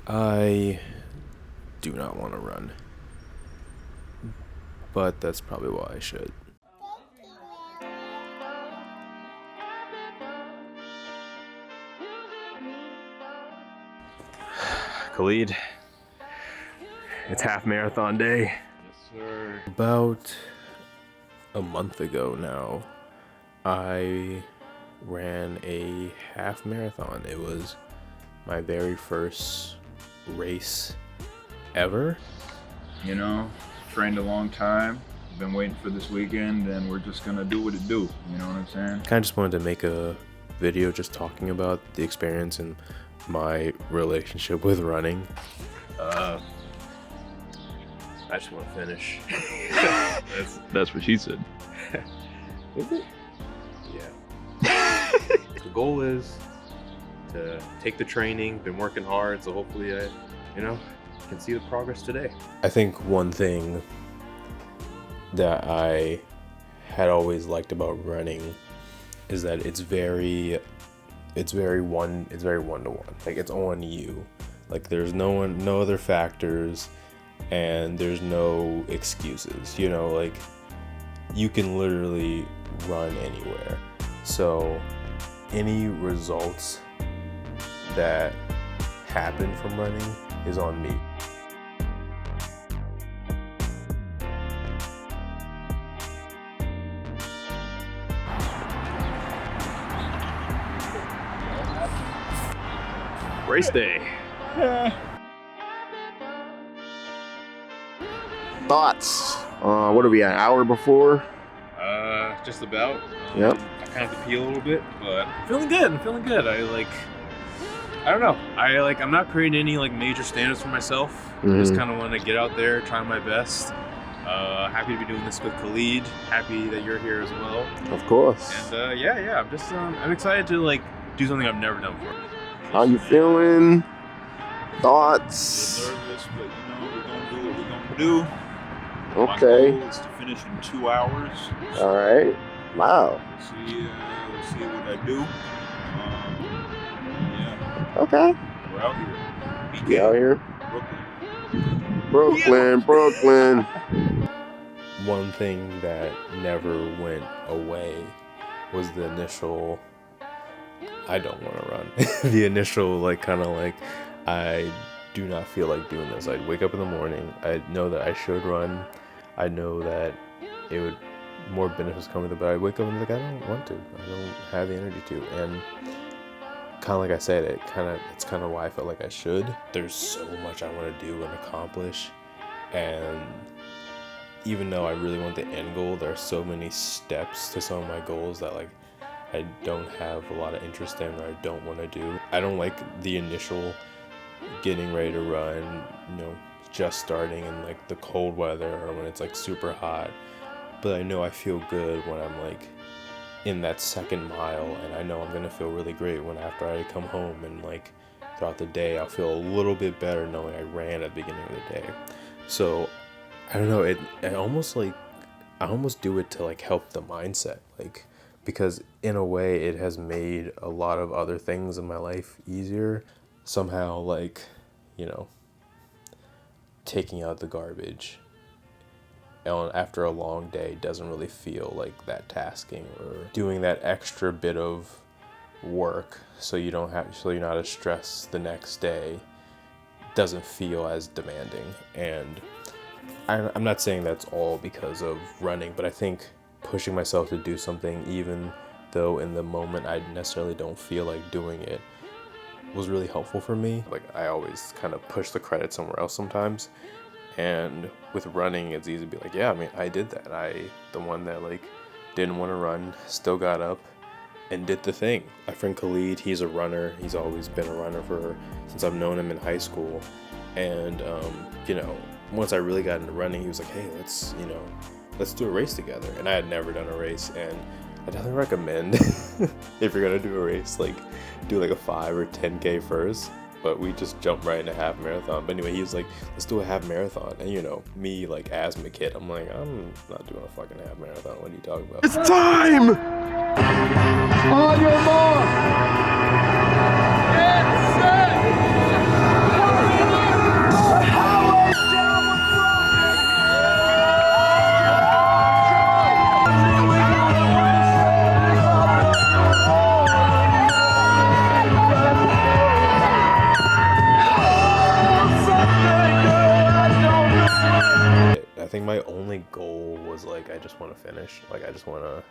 I do not want to run, but that's probably why I should. Khalid, it's half marathon day. Yes, sir. About a month ago now, I ran a half marathon. It was my very first race ever. You know, trained a long time. Been waiting for this weekend, and we're just gonna do what it do. You know what I'm saying? Kind of just wanted to make a video just talking about the experience and my relationship with running. I just want to finish. That's what she said. Is it? Yeah. The goal is to take the training, been working hard, so hopefully I, can see the progress today. I think one thing that I had always liked about running is that it's very one-to-one. Like, it's on you. Like, there's no other factors, and there's no excuses. Like, you can literally run anywhere. So any results that happen from running is on me. Race day. Thoughts? What are we, an hour before? Just about. Yep. I kind of have to pee a little bit, but I'm feeling good. I don't know. I'm not creating any major standards for myself. Just kind of want to get out there, try my best. Happy to be doing this with Khalid. Happy that you're here as well. Of course. And I'm just I'm excited to do something I've never done before. How you feeling? Thoughts? A little nervous, but we're gonna do what we're gonna do. Okay. My goal is to finish in 2 hours. All right. Wow. We'll see what I do. Yeah, Okay. we're out here. We out here. Brooklyn. Brooklyn. One thing that never went away was the initial, I don't want to run. The initial, I do not feel like doing this. I'd wake up in the morning. I know that I should run. I know that it would more benefits come with it, but I wake up and I don't want to. I don't have the energy to. And kind of like I said, it's kind of why I felt like I should. There's so much I want to do and accomplish. And even though I really want the end goal, there are so many steps to some of my goals that I don't have a lot of interest in, or I don't want to do. I don't like the initial getting ready to run, just starting in the cold weather or when it's super hot. But I know I feel good when I'm in that second mile, and I know I'm gonna feel really great when after I come home, and throughout the day I'll feel a little bit better knowing I ran at the beginning of the day. So I don't know, I almost do it to help the mindset, because in a way it has made a lot of other things in my life easier. Somehow, taking out the garbage after a long day doesn't really feel like that tasking, or doing that extra bit of work so you're not as stressed the next day doesn't feel as demanding. And I'm not saying that's all because of running, but I think pushing myself to do something, even though in the moment I necessarily don't feel like doing it, was really helpful for me. I always kind of push the credit somewhere else sometimes, and with running it's easy to be I did that. The one that didn't want to run still got up and did the thing. My friend Khalid, he's a runner. He's always been a runner since I've known him in high school. And once I really got into running, he was like, hey, let's do a race together. And I had never done a race, and I definitely recommend if you're gonna do a race, do a 5 or 10K first. But we just jumped right into half marathon. But anyway, he was like, let's do a half marathon. And me, asthma kid, I'm I'm not doing a fucking half marathon. What are you talking about? It's time! On your mark! Get set! was like, I just want to finish. Like, I just want to.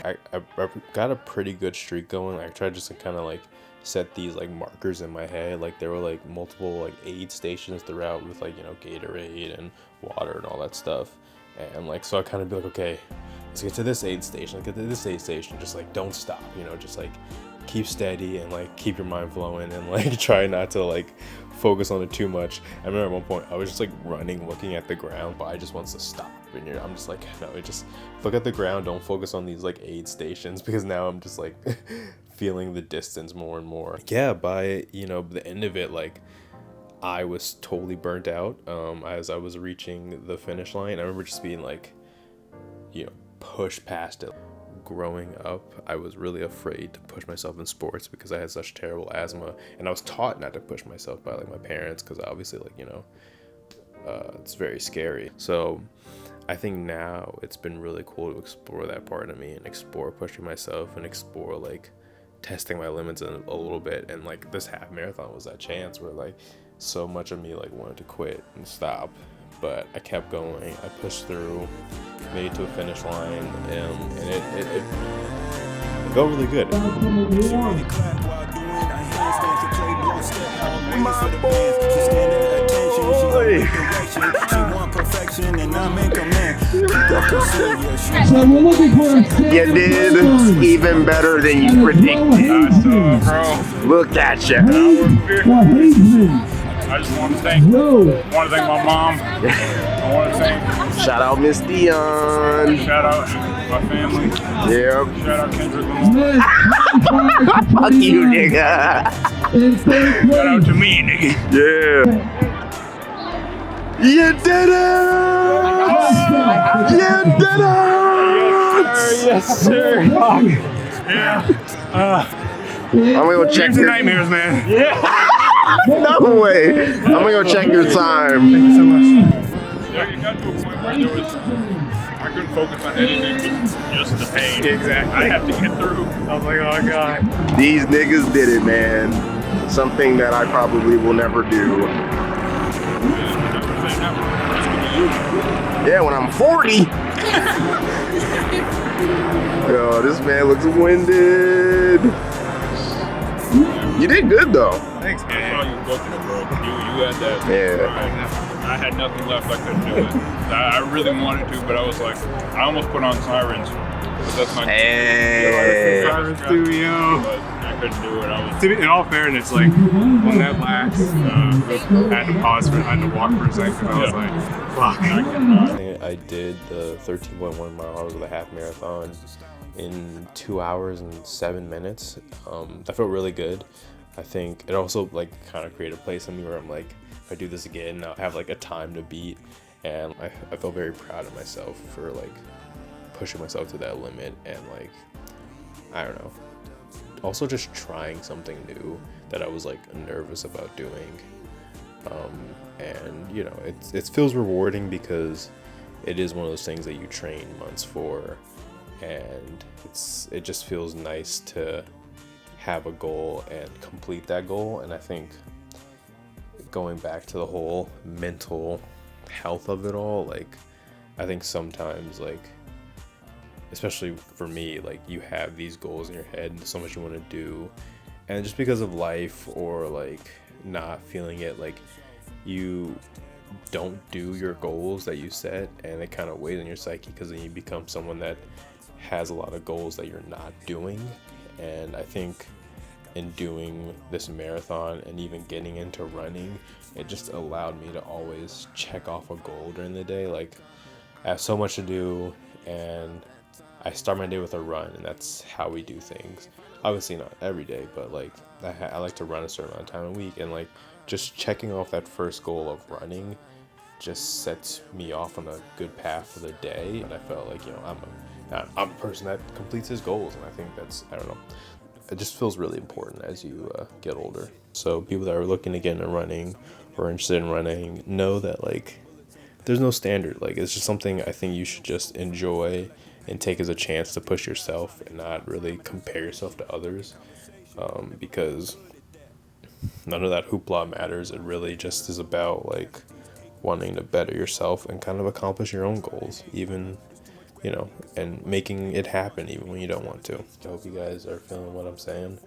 I got a pretty good streak going. I tried just to kind of like set these like markers in my head. Like there were like multiple like aid stations throughout with like, you know, Gatorade and water and all that stuff. And like, so I kind of be like, okay, let's get to this aid station. Let's get to this aid station. Just like, don't stop, you know, just like keep steady and like keep your mind flowing and like try not to like focus on it too much. I remember at one point I was just like running, looking at the ground, but I just wants to stop. And I'm just like, no, just look at the ground. Don't focus on these like aid stations, because now I'm just like feeling the distance more and more. Yeah, by, you know, the end of it, like I was totally burnt out as I was reaching the finish line. I remember just being like, you know, pushed past it. Growing up, I was really afraid to push myself in sports because I had such terrible asthma, and I was taught not to push myself by like my parents, because obviously, like, you know, it's very scary. So I think now it's been really cool to explore that part of me and explore pushing myself and explore like testing my limits a little bit. And like this half marathon was that chance where like so much of me like wanted to quit and stop, but I kept going. I pushed through, made it to a finish line, and it felt really good. You did even better than you predicted. Look at you. I just want to thank my mom. I want to thank. Shout out Miss Dion. Shout out my family. Yep. Shout out Kendrick Lamar. Fuck you, nigga. Shout out to me, nigga. Yeah. You did it! You did it! Yes, sir. Yeah. I'm gonna go check your nightmares, man. No way. I'm gonna go check your time. Thank you so much. Yeah, it got to a point where there was, I couldn't focus on anything, just the pain. Exactly. I have to get through. I was like, oh god. These niggas did it, man. Something that I probably will never do. Yeah, when I'm 40. Yo, this man looks winded. You did good though. Thanks, man. I saw you booking it, bro. You had that. Yeah. I had nothing left. I couldn't do it. I really wanted to, but I was like, I almost put on sirens. But that's not. Hey. Sirens too, yo. But I couldn't do it. I was. In all fairness, like when that last, I had to pause I had to walk for a second. I was like, fuck. I did the 13.1 miles of the half marathon in 2 hours and 7 minutes. That felt really good. I think it also like kind of created a place in me where I'm like, if I do this again, I'll have like a time to beat. And I felt very proud of myself for like pushing myself to that limit, and like, I don't know, also just trying something new that I was like nervous about doing. And you know, it feels rewarding because it is one of those things that you train months for, and it just feels nice to have a goal and complete that goal. And I think going back to the whole mental health of it all, like I think sometimes, like especially for me, like you have these goals in your head and so much you want to do, and just because of life or like not feeling it, like you don't do your goals that you set, and it kind of weighs on your psyche because then you become someone that has a lot of goals that you're not doing. And I think in doing this marathon and even getting into running, it just allowed me to always check off a goal during the day. Like I have so much to do, and I start my day with a run, and that's how we do things. Obviously not every day, but like I like to run a certain amount of time a week, and like just checking off that first goal of running just sets me off on a good path for the day. And I felt like, you know, I'm a person that completes his goals, and I think that's, I don't know, it just feels really important as you get older. So people that are looking to get into running or interested in running, know that like there's no standard. Like it's just something I think you should just enjoy and take as a chance to push yourself and not really compare yourself to others, because none of that hoopla matters. It really just is about like wanting to better yourself and kind of accomplish your own goals, even, you know, and making it happen even when you don't want to. I hope you guys are feeling what I'm saying.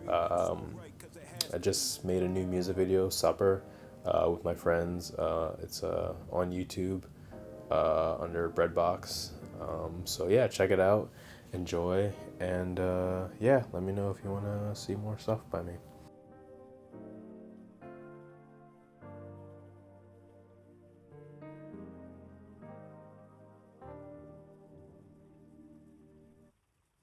I just made a new music video, Supper, with my friends. It's on YouTube under Breadbox. So yeah, check it out, enjoy, and yeah, let me know if you want to see more stuff by me.